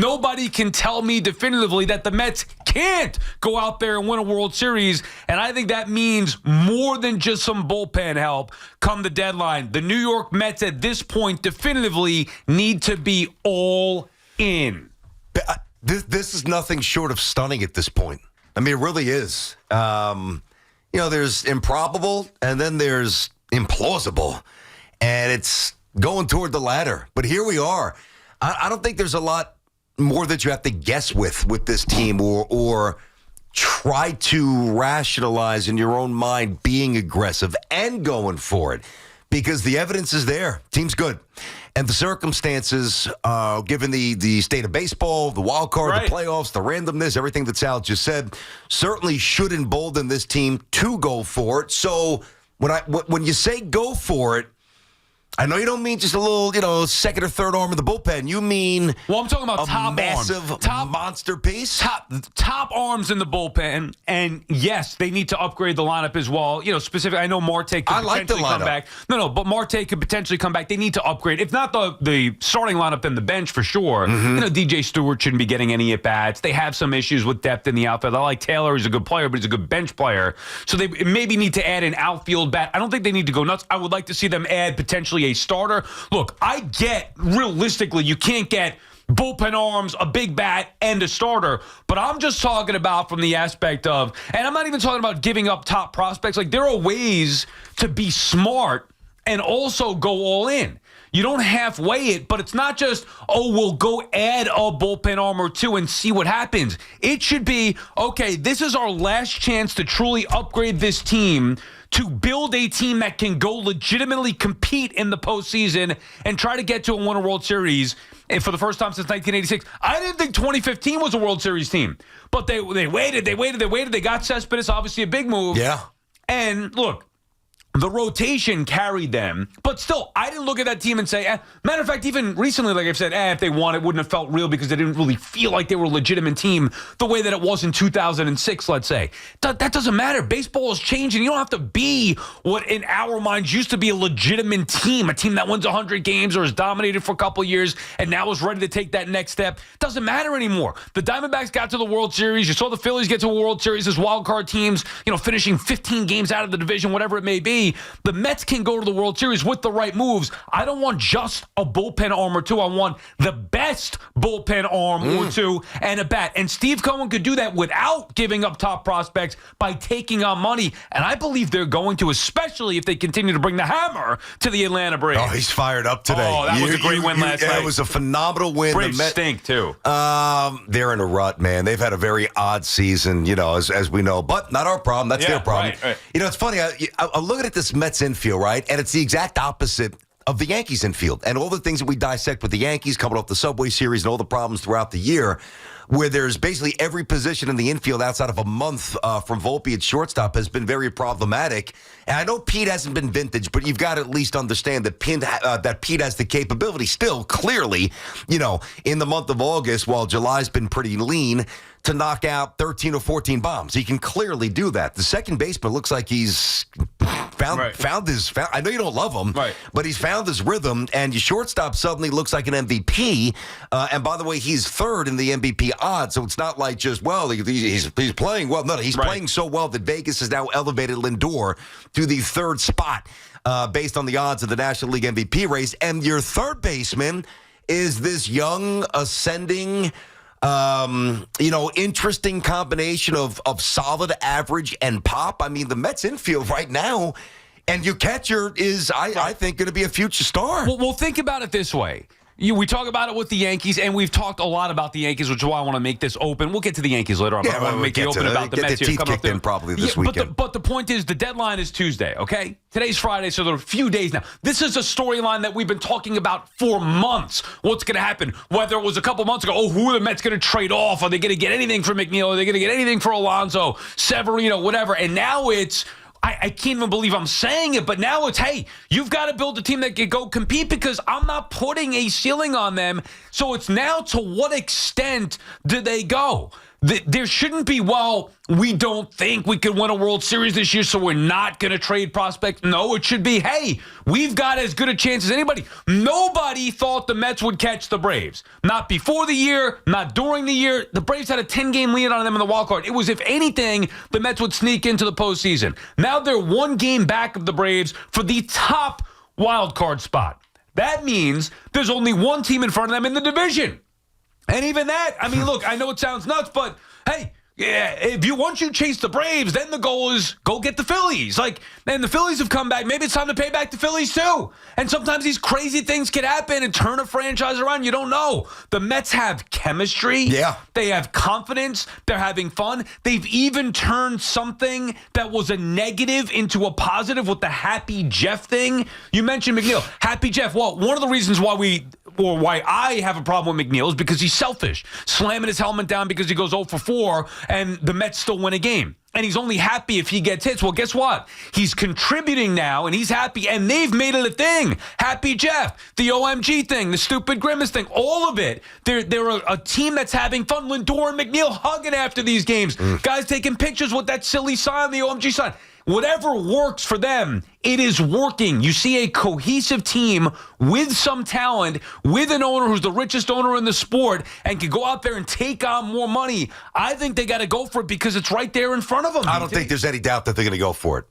nobody can tell me definitively that the Mets can't go out there and win a World Series. And I think that means more than just some bullpen help come the deadline. The New York Mets at this point definitively need to be all in. This is nothing short of stunning at this point. I mean, it really is. There's improbable and then there's implausible. And it's going toward the latter. But here we are. I don't think there's a lot more that you have to guess with this team or try to rationalize in your own mind being aggressive and going for it because the evidence is there. Team's good. And the circumstances, given the state of baseball, the wild card, the playoffs, the randomness, everything that Sal just said, certainly should embolden this team to go for it. So when you say go for it, I know you don't mean just a little, second or third arm of the bullpen. You mean I'm talking about top massive arms. Monster piece? Top arms in the bullpen. And, yes, they need to upgrade the lineup as well. Specifically, I know Marte could potentially come back. No, but Marte could potentially come back. They need to upgrade. If not the starting lineup, then the bench for sure. Mm-hmm. DJ Stewart shouldn't be getting any at-bats. They have some issues with depth in the outfield. I like Taylor. He's a good player, but he's a good bench player. So they maybe need to add an outfield bat. I don't think they need to go nuts. I would like to see them add potentially a starter. Look, I get realistically you can't get bullpen arms, a big bat, and a starter, but I'm just talking about from the aspect of, and I'm not even talking about giving up top prospects. Like, there are ways to be smart and also go all in. You don't halfway it, but it's not just, we'll go add a bullpen arm or two and see what happens. It should be, okay, this is our last chance to truly upgrade this team to build a team that can go legitimately compete in the postseason and try to get to and win a World Series. And for the first time since 1986, I didn't think 2015 was a World Series team. But they waited. They got Cespedes, obviously a big move. Yeah. And look, the rotation carried them, but still, I didn't look at that team and say, matter of fact, even recently, like I've said, if they won, it wouldn't have felt real because they didn't really feel like they were a legitimate team the way that it was in 2006, let's say. That doesn't matter. Baseball is changing. You don't have to be what in our minds used to be a legitimate team, a team that wins 100 games or is dominated for a couple of years and now is ready to take that next step. Doesn't matter anymore. The Diamondbacks got to the World Series. You saw the Phillies get to a World Series as wild card teams, finishing 15 games out of the division, whatever it may be. The Mets can go to the World Series with the right moves. I don't want just a bullpen arm or two. I want the best bullpen arm or two and a bat. And Steve Cohen could do that without giving up top prospects by taking on money. And I believe they're going to, especially if they continue to bring the hammer to the Atlanta Braves. Oh, he's fired up today. Oh, that was a great win last night. It was a phenomenal win. Braves stink, too. They're in a rut, man. They've had a very odd season, as we know. But not our problem. That's their problem. Right. It's funny. I'm looking at this Mets infield, right? And it's the exact opposite of the Yankees infield. And all the things that we dissect with the Yankees coming off the Subway Series and all the problems throughout the year, where there's basically every position in the infield outside of a month from Volpe at shortstop has been very problematic. And I know Pete hasn't been vintage, but you've got to at least understand that Pete has the capability still, clearly, in the month of August, while July's been pretty lean, to knock out 13 or 14 bombs. He can clearly do that. The second baseman looks like he's found his. I know you don't love him, but he's found his rhythm, and your shortstop suddenly looks like an MVP. And by the way, he's third in the MVP odds, so it's not like just, he's playing well. No, he's playing so well that Vegas has now elevated Lindor to the third spot based on the odds of the National League MVP race. And your third baseman is this young, ascending, interesting combination of solid, average, and pop. I mean, the Mets infield right now, and your catcher is, I think, going to be a future star. Well, think about it this way. We talk about it with the Yankees, and we've talked a lot about the Yankees, which is why I want to make this open. We'll get to the Yankees later on. I want to make the open about the Mets. Get the teeth kicked in probably this weekend. But the point is, the deadline is Tuesday, okay? Today's Friday, so there are a few days now. This is a storyline that we've been talking about for months. What's going to happen? Whether it was a couple months ago, who are the Mets going to trade off? Are they going to get anything for McNeil? Are they going to get anything for Alonso, Severino, whatever? And now it's, I can't even believe I'm saying it, but now it's, hey, you've got to build a team that can go compete because I'm not putting a ceiling on them. So it's now to what extent do they go? There shouldn't be, well, we don't think we could win a World Series this year, so we're not going to trade prospects. No, it should be, hey, we've got as good a chance as anybody. Nobody thought the Mets would catch the Braves. Not before the year, not during the year. The Braves had a 10-game lead on them in the wild card. It was, if anything, the Mets would sneak into the postseason. Now they're 1 game back of the Braves for the top wild card spot. That means there's only 1 team in front of them in the division. And even that, I mean, look, I know it sounds nuts, but hey, yeah, once you chase the Braves, then the goal is go get the Phillies. And the Phillies have come back. Maybe it's time to pay back the Phillies too. And sometimes these crazy things can happen and turn a franchise around. You don't know. The Mets have chemistry. Yeah. They have confidence. They're having fun. They've even turned something that was a negative into a positive with the Happy Jeff thing. You mentioned McNeil. Happy Jeff. Well, one of the reasons why I have a problem with McNeil is because he's selfish, slamming his helmet down because he goes 0 for 4 and the Mets still win a game. And he's only happy if he gets hits. Well, guess what? He's contributing now, and he's happy, and they've made it a thing. Happy Jeff, the OMG thing, the stupid grimace thing, all of it. They're a team that's having fun. Lindor and McNeil hugging after these games. Guys taking pictures with that silly sign, the OMG sign. Whatever works for them, it is working. You see a cohesive team with some talent, with an owner who's the richest owner in the sport and can go out there and take on more money. I think they got to go for it because it's right there in front of them. I don't think there's any doubt that they're going to go for it.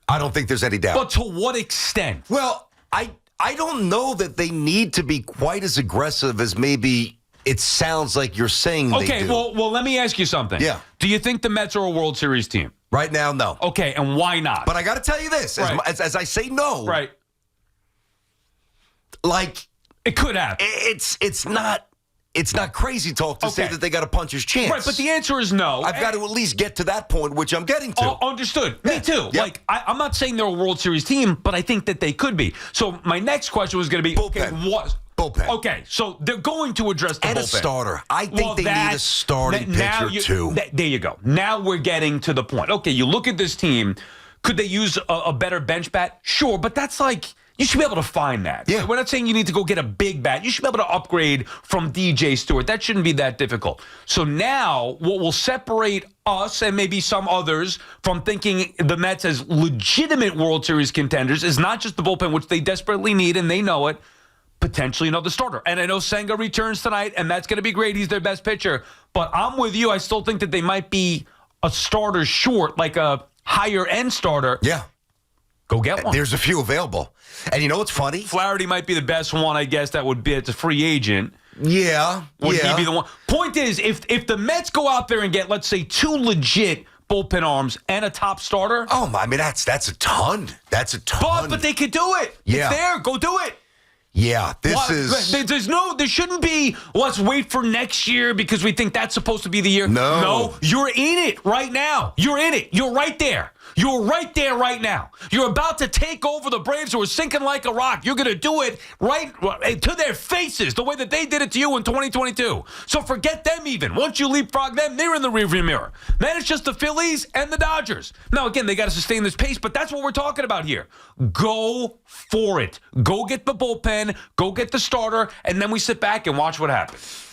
I don't think there's any doubt. But to what extent? Well, I don't know that they need to be quite as aggressive as maybe it sounds like you're saying they do. Okay, well, let me ask you something. Yeah. Do you think the Mets are a World Series team? Right now, no. Okay, and why not? But I got to tell you this. Right. As I say no. Right. Like, it could happen. It's not crazy talk to say that they got a puncher's chance. Right, but the answer is no. I've got to at least get to that point, which I'm getting to. Understood. Me too. Yeah. I'm not saying they're a World Series team, but I think that they could be. So my next question was going to be, Bullpen. Bullpen. Okay, so they're going to address the bullpen. And a starter. I think they need a starting pitcher, too. There you go. Now we're getting to the point. Okay, you look at this team. Could they use a better bench bat? Sure, but that's like, you should be able to find that. Yeah. We're not saying you need to go get a big bat. You should be able to upgrade from DJ Stewart. That shouldn't be that difficult. So now what will separate us and maybe some others from thinking the Mets as legitimate World Series contenders is not just the bullpen, which they desperately need, and they know it, potentially another starter. And I know Senga returns tonight, and that's going to be great. He's their best pitcher. But I'm with you. I still think that they might be a starter short, like a higher-end starter. Yeah. Go get one. There's a few available. And you know what's funny? Flaherty might be the best one, I guess, that would be as a free agent. Yeah. Would he be the one? Point is, if the Mets go out there and get, let's say, 2 legit bullpen arms and a top starter. Oh, I mean, that's a ton. That's a ton. But they could do it. Yeah. It's there. Go do it. Yeah, there shouldn't be, let's wait for next year because we think that's supposed to be the year. No, you're in it right now. You're in it. You're right there. You're right there right now. You're about to take over the Braves who are sinking like a rock. You're going to do it right to their faces the way that they did it to you in 2022. So forget them even. Once you leapfrog them, they're in the rearview mirror. Then it's just the Phillies and the Dodgers. Now, again, they got to sustain this pace, but that's what we're talking about here. Go for it. Go get the bullpen. Go get the starter. And then we sit back and watch what happens.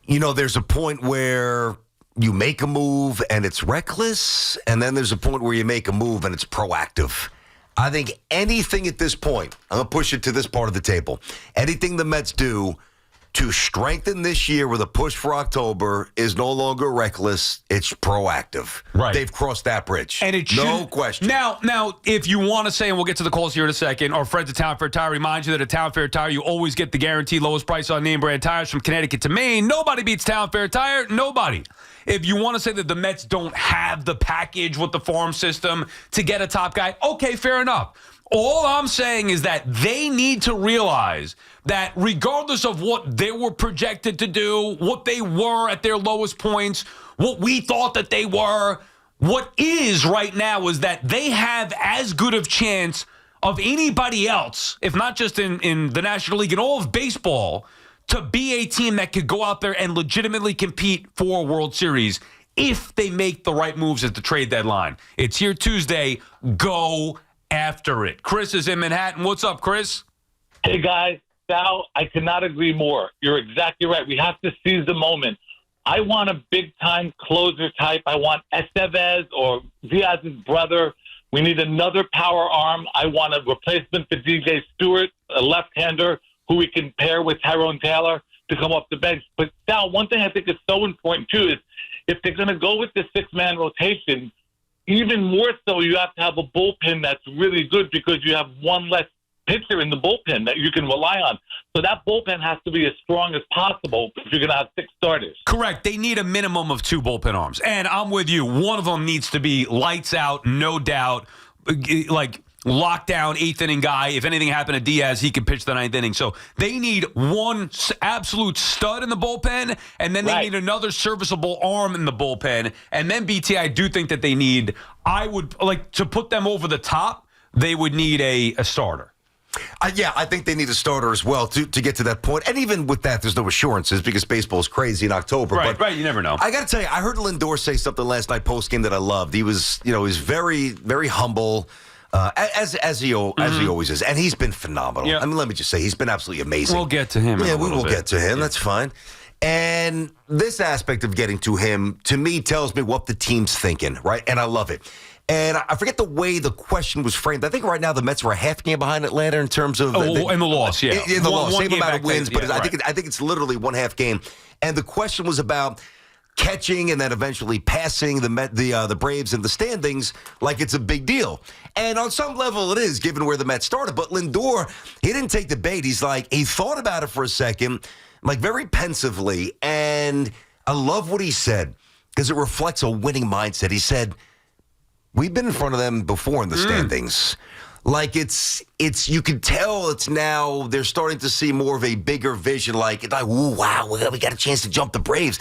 You know, there's a point where you make a move and it's reckless, and then there's a point where you make a move and it's proactive. I think anything at this point, I'm going to push it to this part of the table, anything the Mets do to strengthen this year with a push for October is no longer reckless, it's proactive. Right. They've crossed that bridge. And it no question. Now, if you want to say, and we'll get to the calls here in a second, our friends at Town Fair Tire remind you that at Town Fair Tire, you always get the guaranteed lowest price on name brand tires from Connecticut to Maine. Nobody beats Town Fair Tire. Nobody. If you want to say that the Mets don't have the package with the farm system to get a top guy, okay, fair enough. All I'm saying is that they need to realize that regardless of what they were projected to do, what they were at their lowest points, what we thought that they were, what is right now is that they have as good of chance of anybody else, if not just in the National League, in all of baseball, to be a team that could go out there and legitimately compete for a World Series if they make the right moves at the trade deadline. It's here Tuesday. Go after it. Chris is in Manhattan. What's up, Chris? Hey, guys. Sal, I could not agree more. You're exactly right. We have to seize the moment. I want a big-time closer type. I want Estevez or Diaz's brother. We need another power arm. I want a replacement for DJ Stewart, a left-hander who we can pair with Tyrone Taylor to come off the bench. But Sal, one thing I think is so important, too, is if they're going to go with the six-man rotation, even more so you have to have a bullpen that's really good because you have one less pitcher in the bullpen that you can rely on. So that bullpen has to be as strong as possible if you're going to have six starters. Correct. They need a minimum of 2 bullpen arms. And I'm with you. One of them needs to be lights out, no doubt, like lockdown 8th inning guy. If anything happened to Diaz, he could pitch the 9th inning. So they need one absolute stud in the bullpen, and then they need another serviceable arm in the bullpen. And then, BT, I do think that they need, I would like to put them over the top, they would need a starter. Yeah, I think they need a starter as well to get to that point. And even with that, there's no assurances because baseball is crazy in October. Right, you never know. I got to tell you, I heard Lindor say something last night post-game that I loved. He was, he's very, very humble, as he always is. And he's been phenomenal. Yep. I mean, let me just say, he's been absolutely amazing. We'll get to him. Yeah, we will get to him. Yeah. That's fine. And this aspect of getting to him, to me, tells me what the team's thinking, right? And I love it. And I forget the way the question was framed. I think right now the Mets are a half game behind Atlanta in terms of in the loss, yeah. In the loss, same amount of wins, but I think it's literally one half game. And the question was about catching and then eventually passing the Braves in the standings like it's a big deal. And on some level it is, given where the Mets started. But Lindor, he didn't take the bait. He's like, he thought about it for a second, like very pensively. And I love what he said because it reflects a winning mindset. He said, we've been in front of them before in the standings. Like it's you can tell it's now they're starting to see more of a bigger vision. Like ooh, wow, we got a chance to jump the Braves.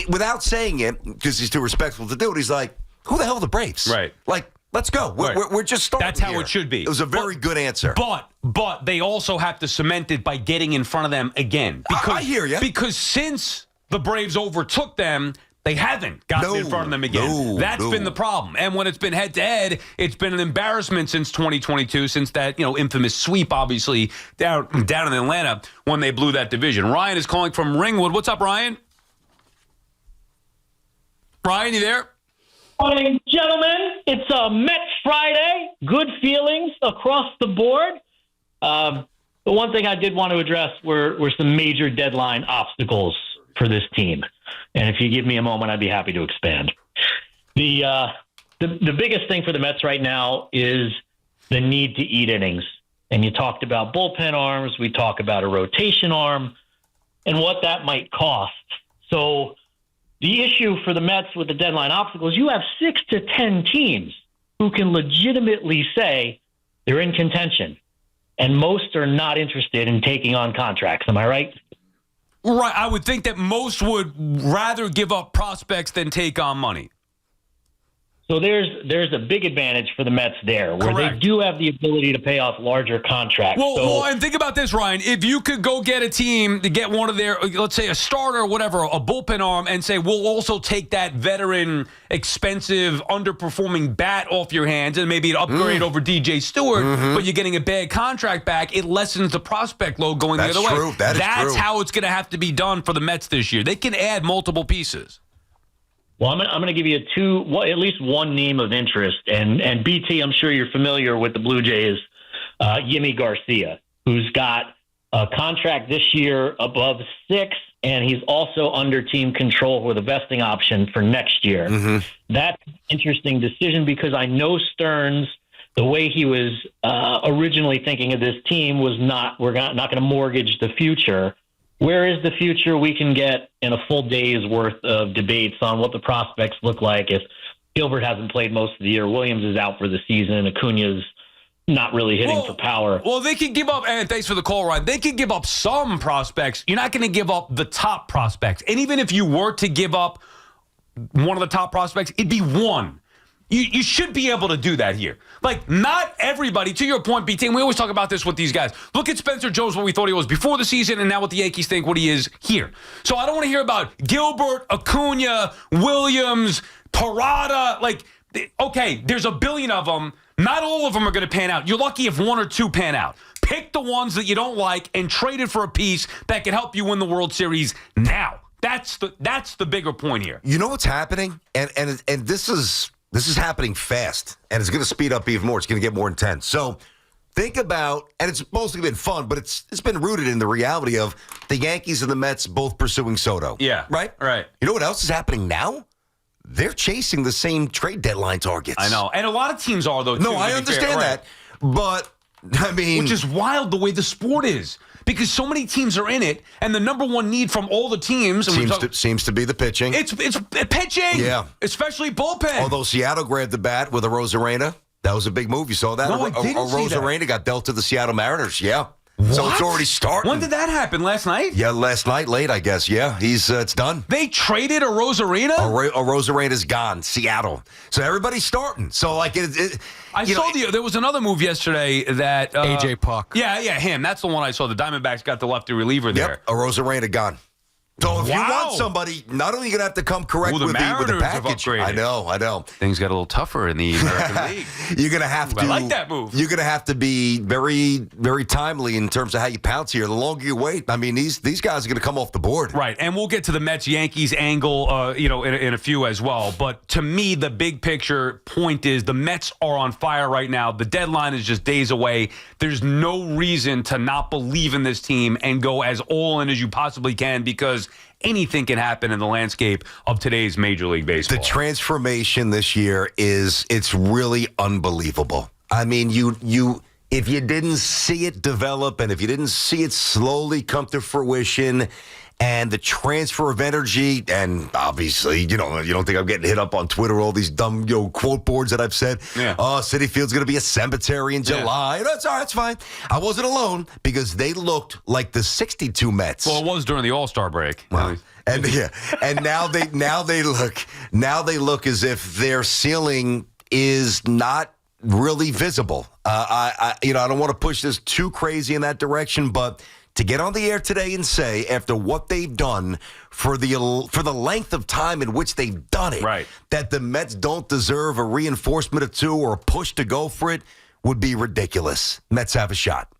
Without saying it, because he's too respectful to do it, he's like, who the hell are the Braves? Right. Like, let's go. We're just starting. That's how here. it should be. It was a very good answer. But they also have to cement it by getting in front of them again. Because, I hear you. Because since the Braves overtook them, they haven't gotten in front of them again. That's been the problem. And when it's been head-to-head, it's been an embarrassment since 2022, since that infamous sweep, obviously, down in Atlanta when they blew that division. Ryan is calling from Ringwood. What's up, Ryan? Ryan, you there? Morning, gentlemen. It's Mets Friday. Good feelings across the board. The one thing I did want to address were some major deadline obstacles for this team. And if you give me a moment, I'd be happy to expand. The biggest thing for the Mets right now is the need to eat innings. And you talked about bullpen arms. We talk about a rotation arm and what that might cost. So the issue for the Mets with the deadline obstacles, you have 6 to 10 teams who can legitimately say they're in contention. And most are not interested in taking on contracts. Am I right? Right. I would think that most would rather give up prospects than take on money. So there's a big advantage for the Mets there, where Correct. they do have the ability to pay off larger contracts. Well, and think about this, Ryan. If you could go get a team to get one of their, let's say a starter or whatever, a bullpen arm, and say, we'll also take that veteran, expensive, underperforming bat off your hands and maybe an upgrade over DJ Stewart, but you're getting a bad contract back, it lessens the prospect load going the other way. That's That's how it's going to have to be done for the Mets this year. They can add multiple pieces. Well, I'm going to give you at least one name of interest, and BT, I'm sure you're familiar with the Blue Jays, Yimi Garcia, who's got a contract this year above 6, and he's also under team control with a vesting option for next year. That's an interesting decision because I know Stearns, the way he was originally thinking of this team was we're not going to mortgage the future. Where is the future we can get in a full day's worth of debates on what the prospects look like if Gilbert hasn't played most of the year, Williams is out for the season, Acuna's not really hitting for power. Well, they can give up, and thanks for the call, Ryan. They can give up some prospects. You're not going to give up the top prospects. And even if you were to give up one of the top prospects, it'd be one. You should be able to do that here. Like, not everybody, to your point, BT, and we always talk about this with these guys. Look at Spencer Jones, what we thought he was before the season, and now what the Yankees think what he is here. So I don't want to hear about Gilbert, Acuna, Williams, Parada. Like, okay, there's a billion of them. Not all of them are going to pan out. You're lucky if 1 or 2 pan out. Pick the ones that you don't like and trade it for a piece that can help you win the World Series now. That's the bigger point here. You know what's happening, and this is happening fast, and it's going to speed up even more. It's going to get more intense. So think about, and it's mostly been fun, but it's been rooted in the reality of the Yankees and the Mets both pursuing Soto. Yeah, right. right. You know what else is happening now? They're chasing the same trade deadline targets. I know, and a lot of teams are though. No, too, I understand that, but I mean, which is wild the way the sport is. Because so many teams are in it, and the number one need from all the teams seems to be the pitching. It's pitching, yeah, especially bullpen. Although Seattle grabbed the bat with a Rosarena, that was a big move. You saw that? No, I didn't see that. Rosarena got dealt to the Seattle Mariners. Yeah, what? So it's already starting. When did that happen? Last night? Yeah, last night, late, I guess. Yeah, it's done. They traded a Rosarena? A Rosarena's gone. Seattle. So everybody's starting. So like I saw there was another move yesterday that AJ Puck. Yeah, him. That's the one I saw. The Diamondbacks got the lefty reliever there. Yep, a Rosarena gone. So if you want somebody, not only are you going to have to come correct with the package. I know. Things got a little tougher in the American League. You're going to have to. I like that move. You're going to have to be very, very timely in terms of how you pounce here. The longer you wait, I mean, these guys are going to come off the board. Right, and we'll get to the Mets-Yankees angle, in a few as well. But to me, the big picture point is the Mets are on fire right now. The deadline is just days away. There's no reason to not believe in this team and go as all in as you possibly can because anything can happen in the landscape of today's Major League Baseball. The transformation this year it's really unbelievable. I mean, if you didn't see it develop and if you didn't see it slowly come to fruition and the transfer of energy, and obviously, you don't think I'm getting hit up on Twitter, all these dumb quote boards that I've said. Yeah. Oh, Citi Field's going to be a cemetery in July. Yeah. That's all right, it's fine. I wasn't alone because they looked like the 62 Mets. Well, it was during the All-Star break. Well, and now they look as if their ceiling is not really visible. I don't want to push this too crazy in that direction, but to get on the air today and say, after what they've done for the length of time in which they've done it, right, that the Mets don't deserve a reinforcement or two or a push to go for it would be ridiculous. Mets have a shot.